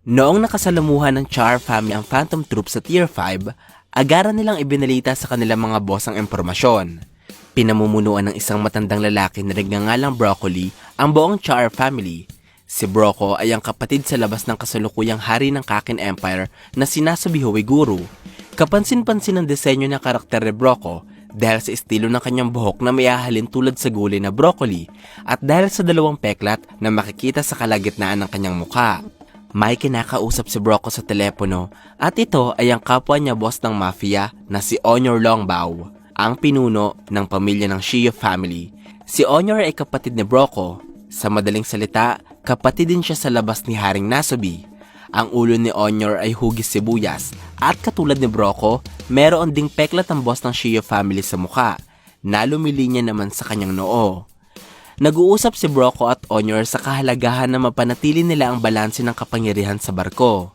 Noong nakasalamuhan ng Char family ang Phantom Troop sa Tier 5, agaran nilang ibinalita sa kanilang mga boss ang impormasyon. Pinamumunuan ng isang matandang lalaki na nagngangalang Broccoli ang buong Char family. Si Broco ay ang kapatid sa labas ng kasalukuyang hari ng Kakin Empire na sinasabi Guru. Kapansin-pansin ang disenyo ng karakter ni Broco dahil sa estilo ng kanyang buhok na may ahalin tulad sa gulay na broccoli at dahil sa dalawang peklat na makikita sa kalagitnaan ng kanyang mukha. May kinakausap si Broco sa telepono at ito ay ang kapwa niya boss ng mafia na si Honor Longbao, ang pinuno ng pamilya ng Shio family. Si Honor ay kapatid ni Broco. Sa madaling salita, kapatid din siya sa labas ni Haring Nasubi. Ang ulo ni Honor ay hugis sibuyas at katulad ni Broco, meron ding peklat ang boss ng Shio family sa mukha na lumilinya naman sa kanyang noo. Nag-uusap si Broco at Honor sa kahalagahan na mapanatili nila ang balanse ng kapangyarihan sa barko.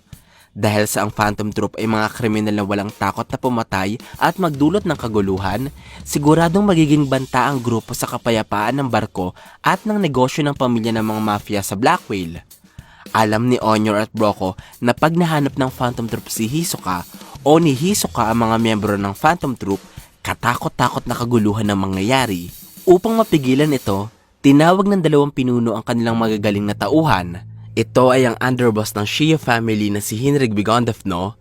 Dahil sa ang Phantom Troop ay mga kriminal na walang takot na pumatay at magdulot ng kaguluhan, siguradong magiging banta ang grupo sa kapayapaan ng barko at ng negosyo ng pamilya ng mga mafia sa Black Whale. Alam ni Honor at Broco na pag nahanap ng Phantom Troop si Hisoka o ni Hisoka ang mga miyembro ng Phantom Troop, katakot-takot na kaguluhan ang mangyayari. Upang mapigilan ito, tinawag ng dalawang pinuno ang kanilang magagaling na tauhan. Ito ay ang underboss ng Shio family na si Hinrig Bigondefno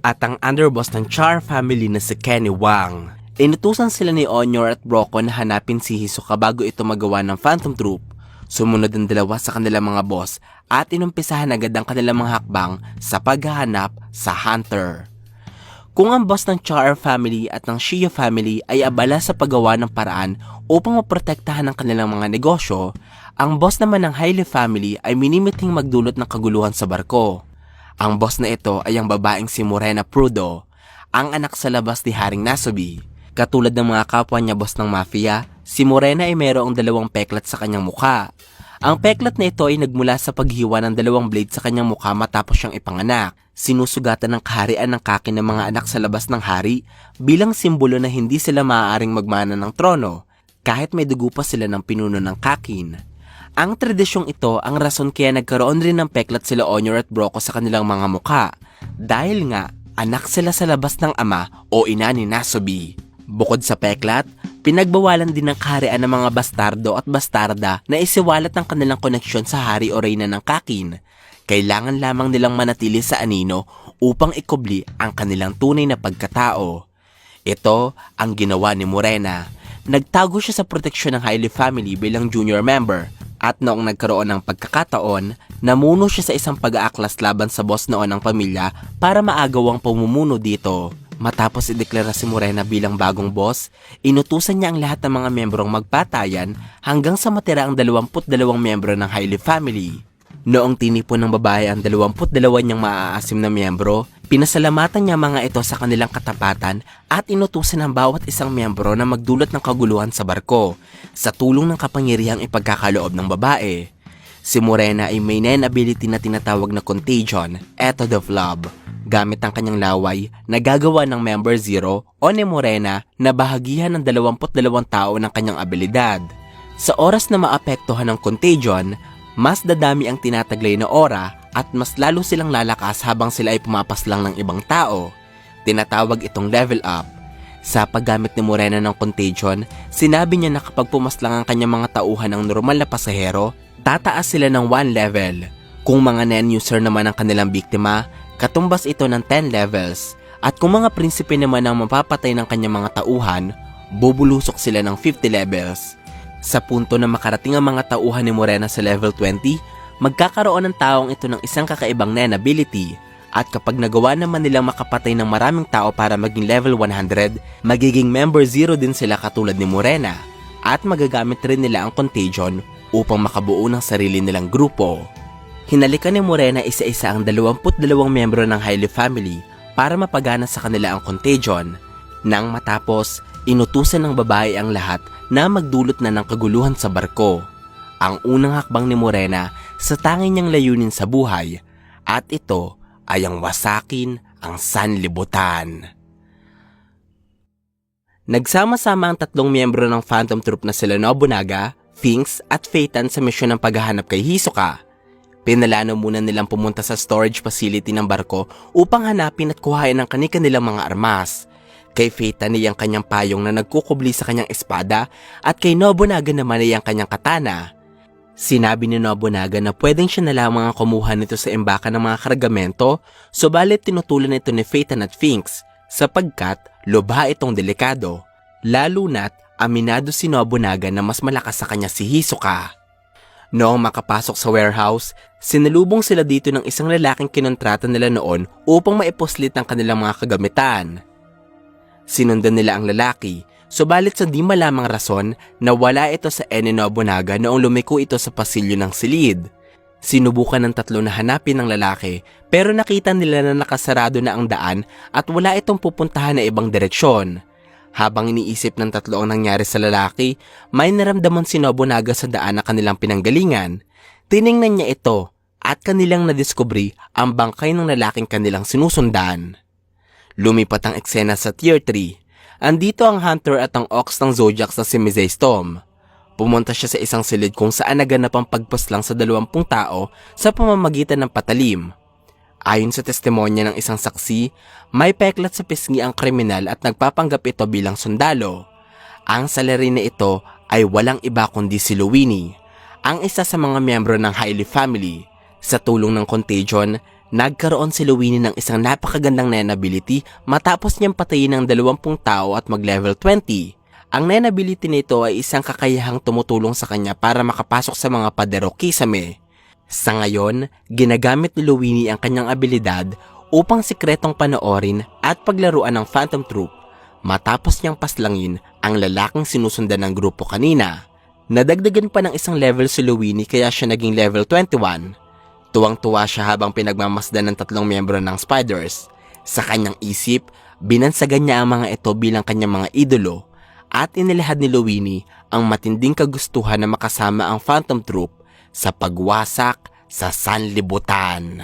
at ang underboss ng Char family na si Kenny Wang. Inutusan sila ni Honor at Broco na hanapin si Hisoka bago ito magawa ng Phantom Troop. Sumunod ang dalawa sa kanilang mga boss at inumpisahan agad ang kanilang mga hakbang sa paghahanap sa Hunter. Kung ang boss ng Char family at ng Shio family ay abala sa paggawa ng paraan upang maprotektahan ang kanilang mga negosyo, ang boss naman ng Haile family ay minimiting magdulot ng kaguluhan sa barko. Ang boss na ito ay ang babaeng si Morena Prudo, ang anak sa labas ni Haring Nasubi. Katulad ng mga kapwa niya boss ng mafia, si Morena ay mayroong dalawang peklat sa kanyang mukha. Ang peklat na ito ay nagmula sa paghiwa ng dalawang blade sa kanyang mukha matapos siyang ipanganak. Sinusugatan ng kaharian ng Kakin ng mga anak sa labas ng hari bilang simbolo na hindi sila maaaring magmana ng trono kahit may dugo pa sila ng pinuno ng Kakin. Ang tradisyong ito ang rason kaya nagkaroon rin ng peklat sila Honor at Broco sa kanilang mga mukha dahil nga anak sila sa labas ng ama o ina ni Nasubi. Bukod sa peklat, pinagbawalan din ng kaharian ng mga bastardo at bastarda na isiwalat ang kanilang koneksyon sa hari o reyna ng Kakin. Kailangan lamang nilang manatili sa anino upang ikubli ang kanilang tunay na pagkatao. Ito ang ginawa ni Morena. Nagtago siya sa proteksyon ng Haile family bilang junior member at noong nagkaroon ng pagkakataon, namuno siya sa isang pag-aaklas laban sa boss noon ng pamilya para maagaw ang pamumuno dito. Matapos ideklara si Morena bilang bagong boss, inutusan niya ang lahat ng mga membrong magpatayan hanggang sa matira ang 22 miyembro ng Haile family. Noong tinipon ng babae ang 22 niyang maaasim na miyembro, pinasalamatan niya mga ito sa kanilang katapatan at inutusan ang bawat isang miyembro na magdulot ng kaguluhan sa barko sa tulong ng kapangyarihang ipagkakaloob ng babae. Si Morena ay may ability na tinatawag na Contagion, Method of Love. Gamit ang kanyang laway, nagagawa ng Member Zero o ni Morena na bahagihan ng 22 tao ng kanyang abilidad. Sa oras na maapektuhan ng Contagion, mas dadami ang tinataglay na aura at mas lalo silang lalakas habang sila ay pumapaslang ng ibang tao. Tinatawag itong level up. Sa paggamit ni Morena ng Contagion, sinabi niya na kapag pumaslang ang kanyang mga tauhan ng normal na pasahero, tataas sila ng 1 level. Kung mga non-user naman ang kanilang biktima, katumbas ito ng 10 levels. At kung mga prinsipe naman ang mapapatay ng kanyang mga tauhan, bubulusok sila ng 50 levels. Sa punto na makarating ang mga tauhan ni Morena sa level 20, magkakaroon ng taong ito ng isang kakaibang nen ability. At kapag nagawa naman nilang makapatay ng maraming tao para maging level 100, magiging member 0 din sila katulad ni Morena. At magagamit rin nila ang Contagion upang makabuo ng sarili nilang grupo. Hinalikan ni Morena isa-isa ang 22 miyembro ng Haile family para mapagana sa kanila ang Contagion. Nang matapos, inutusan ng babae ang lahat na magdulot na ng kaguluhan sa barko. Ang unang hakbang ni Morena sa tanging niyang layunin sa buhay at ito ay ang wasakin ang sanlibutan. Nagsama-sama ang tatlong miyembro ng Phantom Troop na sila Nobunaga, Finks at Phaeton sa misyon ng paghahanap kay Hisoka. Pinalano muna nilang pumunta sa storage facility ng barko upang hanapin at kuhain ang kanilang mga armas. Kay Fate ay ang kanyang payong na nagkukubli sa kanyang espada at kay Nobunaga naman ay ang kanyang katana. Sinabi ni Nobunaga na pwedeng siya na lamang ang kumuha nito sa embaka ng mga kargamento, subalit tinutulan ito ni Phaeton at Finks sapagkat lubha itong delikado. Lalo na't aminado si Nobunaga na mas malakas sa kanya si Hisoka. Noong makapasok sa warehouse, sinalubong sila dito ng isang lalaking kinontrata nila noon upang maipuslit ang kanilang mga kagamitan. Sinundan nila ang lalaki, subalit sa di malamang rason nawala ito sa Eni Nobunaga noong lumiko ito sa pasilyo ng silid. Sinubukan ng tatlo na hanapin ng lalaki pero nakita nila na nakasarado na ang daan at wala itong pupuntahan na ibang direksyon. Habang iniisip ng tatlo ang nangyari sa lalaki, may naramdaman si Nobunaga sa daan na kanilang pinanggalingan. Tiningnan niya ito at kanilang nadiskubre ang bangkay ng lalaking kanilang sinusundan. Lumipat ang eksena sa Tier 3. Andito ang Hunter at ang Ox ng Zodiacs na si Mizay Storm. Pumunta siya sa isang silid kung saan naganap ang pagpaslang sa 20 tao sa pamamagitan ng patalim. Ayon sa testimonya ng isang saksi, may peklat sa pisngi ang kriminal at nagpapanggap ito bilang sundalo. Ang salarin na ito ay walang iba kundi si Luwini, ang isa sa mga miyembro ng Hailey family. Sa tulong ng contagion, nagkaroon si Luwini ng isang napakagandang Nen ability matapos niyang patayin ng 20 tao at mag-level 20. Ang Nen ability nito ay isang kakayahang tumutulong sa kanya para makapasok sa mga padero kisame. Sa ngayon, ginagamit ni Luwini ang kanyang abilidad upang sikretong panoorin at paglaruan ng Phantom Troop matapos niyang paslangin ang lalaking sinusundan ng grupo kanina. Nadagdagan pa ng isang level si Luwini kaya siya naging level 21. Tuwang-tuwa siya habang pinagmamasdan ng tatlong miyembro ng Spiders. Sa kanyang isip, binansagan niya ang mga ito bilang kanyang mga idolo at inilahad ni Luwini ang matinding kagustuhan na makasama ang Phantom Troop sa pagwasak sa sanlibutan.